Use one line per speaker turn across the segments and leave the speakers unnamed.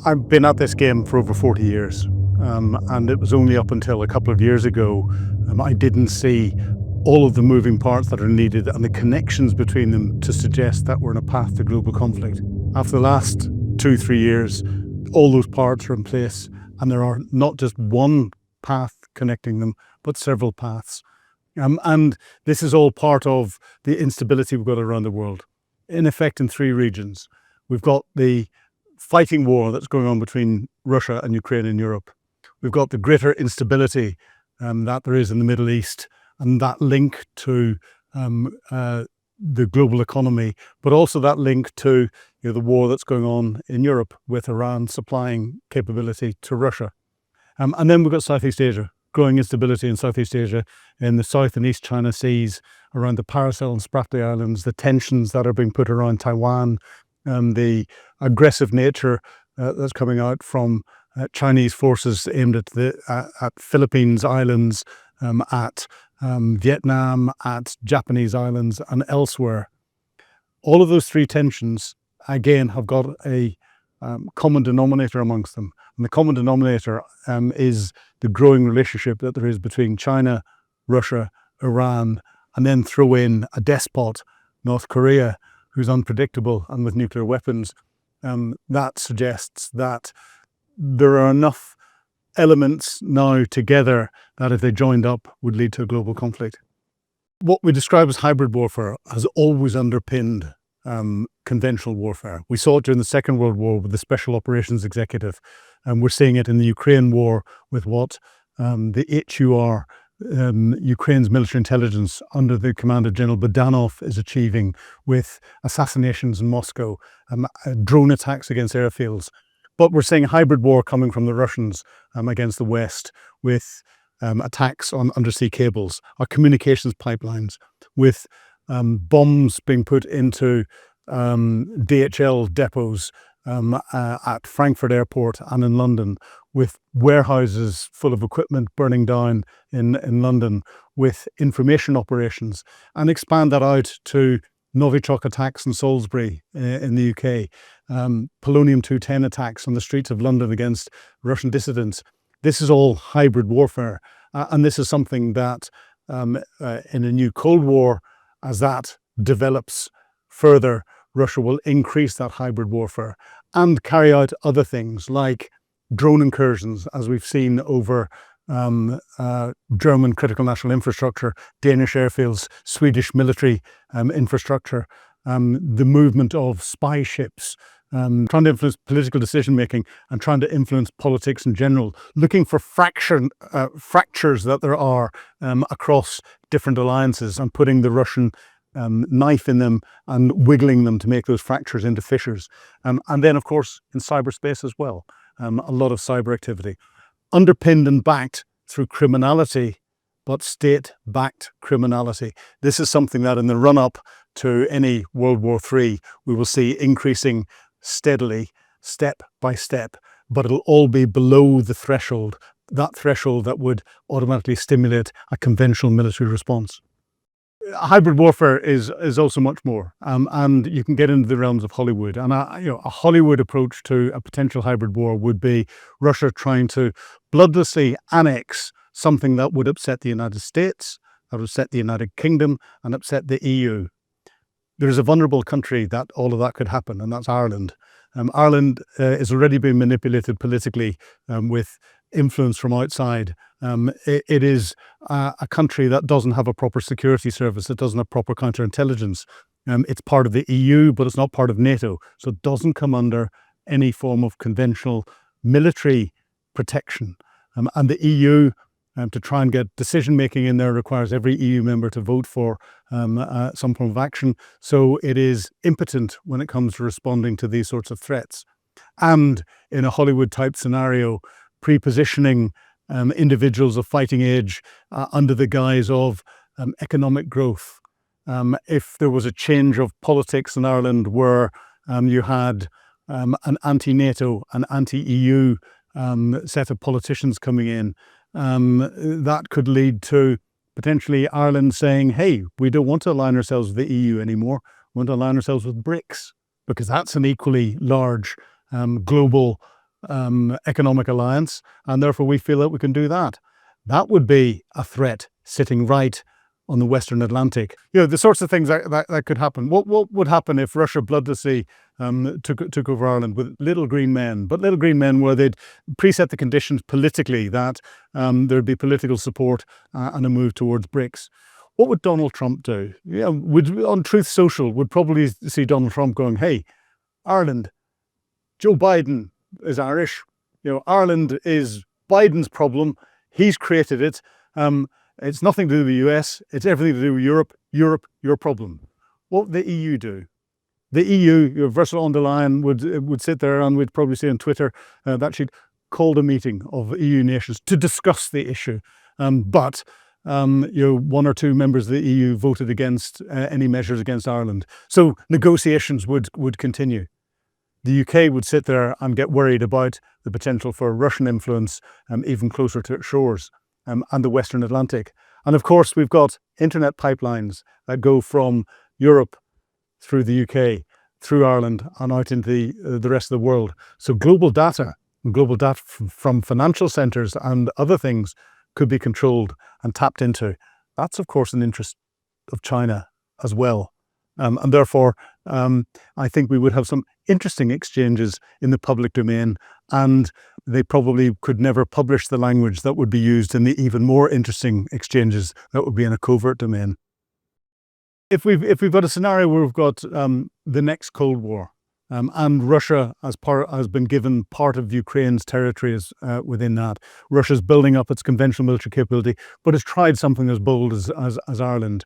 I've been at this game for over 40 years, and it was only up until a couple of years ago I didn't see all of the moving parts that are needed and the connections between them to suggest that we're on a path to global conflict. After the last 2-3 years, all those parts are in place, and there are not just one path connecting them, but several paths. And this is all part of the instability we've got around the world, in effect in three regions. We've got the fighting war that's going on between Russia and Ukraine in Europe. We've got the greater instability that there is in the Middle East, and that link to the global economy, but also that link to the war that's going on in Europe with Iran supplying capability to Russia. And then we've got Southeast Asia, growing instability in Southeast Asia, in the South and East China Seas, around the Paracel and Spratly Islands, the tensions that are being put around Taiwan, the aggressive nature that's coming out from Chinese forces aimed at Philippines Islands, at Vietnam, at Japanese islands and elsewhere. All of those three tensions, again, have got a common denominator amongst them. And the common denominator is the growing relationship that there is between China, Russia, Iran, and then throw in a despot, North Korea, who's unpredictable and with nuclear weapons. That suggests that there are enough elements now together that if they joined up would lead to a global conflict. What we describe as hybrid warfare has always underpinned conventional warfare. We saw it during the Second World War with the Special Operations Executive, and we're seeing it in the Ukraine war with what the HUR, Ukraine's military intelligence under the command of General Budanov, is achieving with assassinations in Moscow, drone attacks against airfields. But we're seeing hybrid war coming from the Russians against the West with attacks on undersea cables, our communications pipelines, with bombs being put into DHL depots at Frankfurt Airport and in London, with warehouses full of equipment burning down in London, with information operations, and expand that out to Novichok attacks in Salisbury in the UK, polonium-210 attacks on the streets of London against Russian dissidents. This is all hybrid warfare, and this is something that in a new Cold War, as that develops further, Russia will increase that hybrid warfare and carry out other things like drone incursions, as we've seen over German critical national infrastructure, Danish airfields, Swedish military infrastructure, the movement of spy ships, trying to influence political decision making and trying to influence politics in general, looking for fractures that there are across different alliances and putting the Russian knife in them and wiggling them to make those fractures into fissures. And then, of course, in cyberspace as well, a lot of cyber activity, underpinned and backed through criminality, but state-backed criminality. This is something that in the run-up to any World War III, we will see increasing steadily, step by step, but it'll all be below the threshold, that threshold that would automatically stimulate a conventional military response. Hybrid warfare is also much more, and you can get into the realms of Hollywood. And a Hollywood approach to a potential hybrid war would be Russia trying to bloodlessly annex something that would upset the United States, that would upset the United Kingdom, and upset the EU. There is a vulnerable country that all of that could happen, and that's Ireland. Ireland is already being manipulated politically with influence from outside. It is a country that doesn't have a proper security service, it doesn't have proper counterintelligence. It's part of the EU, but it's not part of NATO, so it doesn't come under any form of conventional military protection. And the EU, to try and get decision making in there, requires every EU member to vote for some form of action. So it is impotent when it comes to responding to these sorts of threats. And in a Hollywood type scenario, pre-positioning individuals of fighting age under the guise of economic growth. If there was a change of politics in Ireland where you had an anti-NATO, an anti-EU set of politicians coming in, that could lead to potentially Ireland saying, hey, we don't want to align ourselves with the EU anymore, we want to align ourselves with BRICS, because that's an equally large global economic alliance, and therefore we feel that we can do that. That would be a threat sitting right on the Western Atlantic. The sorts of things that could happen. What would happen if Russia bloodlessly took over Ireland with little green men, but little green men where they'd preset the conditions politically that there'd be political support and a move towards BRICS? What would Donald Trump do? On Truth Social would probably see Donald Trump going, "Hey, Ireland, Joe Biden is Irish. Ireland is Biden's problem. He's created it. It's nothing to do with the US. It's everything to do with Europe. Europe, your problem." What would the EU do? The EU, Ursula von der Leyen would sit there, and we'd probably see on Twitter that she'd called a meeting of EU nations to discuss the issue. But one or two members of the EU voted against any measures against Ireland. So negotiations would continue. The UK would sit there and get worried about the potential for Russian influence even closer to its shores and the Western Atlantic. And of course, we've got internet pipelines that go from Europe through the UK, through Ireland, and out into the rest of the world. So global data from financial centres and other things could be controlled and tapped into. That's, of course, an interest of China as well. And therefore, I think we would have some interesting exchanges in the public domain, and they probably could never publish the language that would be used in the even more interesting exchanges that would be in a covert domain. If we've got a scenario where we've got the next Cold War, and Russia has been given part of Ukraine's territories within that. Russia's building up its conventional military capability, but has tried something as bold as Ireland.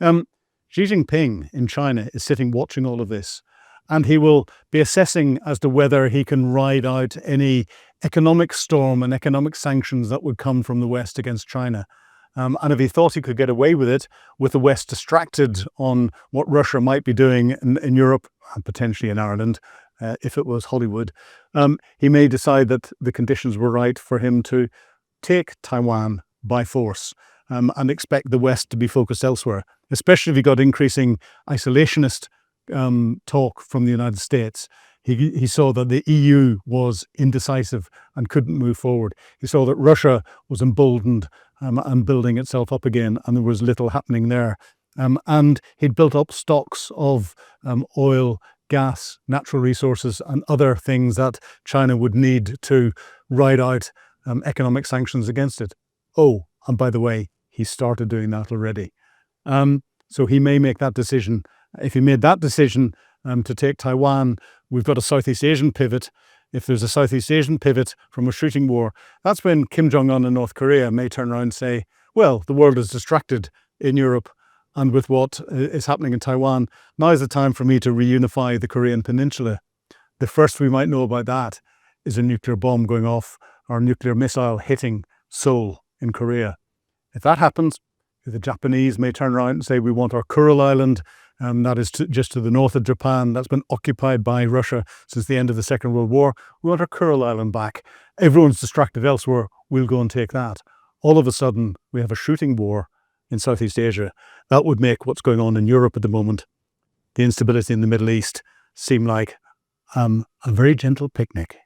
Xi Jinping in China is sitting watching all of this, and he will be assessing as to whether he can ride out any economic storm and economic sanctions that would come from the West against China. And if he thought he could get away with it, with the West distracted on what Russia might be doing in Europe and potentially in Ireland, if it was Hollywood, he may decide that the conditions were right for him to take Taiwan by force and expect the West to be focused elsewhere, especially if he got increasing isolationist talk from the United States. He saw that the EU was indecisive and couldn't move forward. He saw that Russia was emboldened and building itself up again, and there was little happening there. And he'd built up stocks of oil, gas, natural resources, and other things that China would need to ride out economic sanctions against it. Oh, and by the way, he started doing that already. So he may make that decision. If he made that decision to take Taiwan, we've got a Southeast Asian pivot. If there's a Southeast Asian pivot from a shooting war, that's when Kim Jong-un in North Korea may turn around and say, well, the world is distracted in Europe and with what is happening in Taiwan. Now is the time for me to reunify the Korean Peninsula. The first we might know about that is a nuclear bomb going off or a nuclear missile hitting Seoul in Korea. If that happens, the Japanese may turn around and say, we want our Kuril Island, that is just to the north of Japan. That's been occupied by Russia since the end of the Second World War. We want our Kuril Island back. Everyone's distracted elsewhere. We'll go and take that. All of a sudden, we have a shooting war in Southeast Asia. That would make what's going on in Europe at the moment, the instability in the Middle East, seem like a very gentle picnic.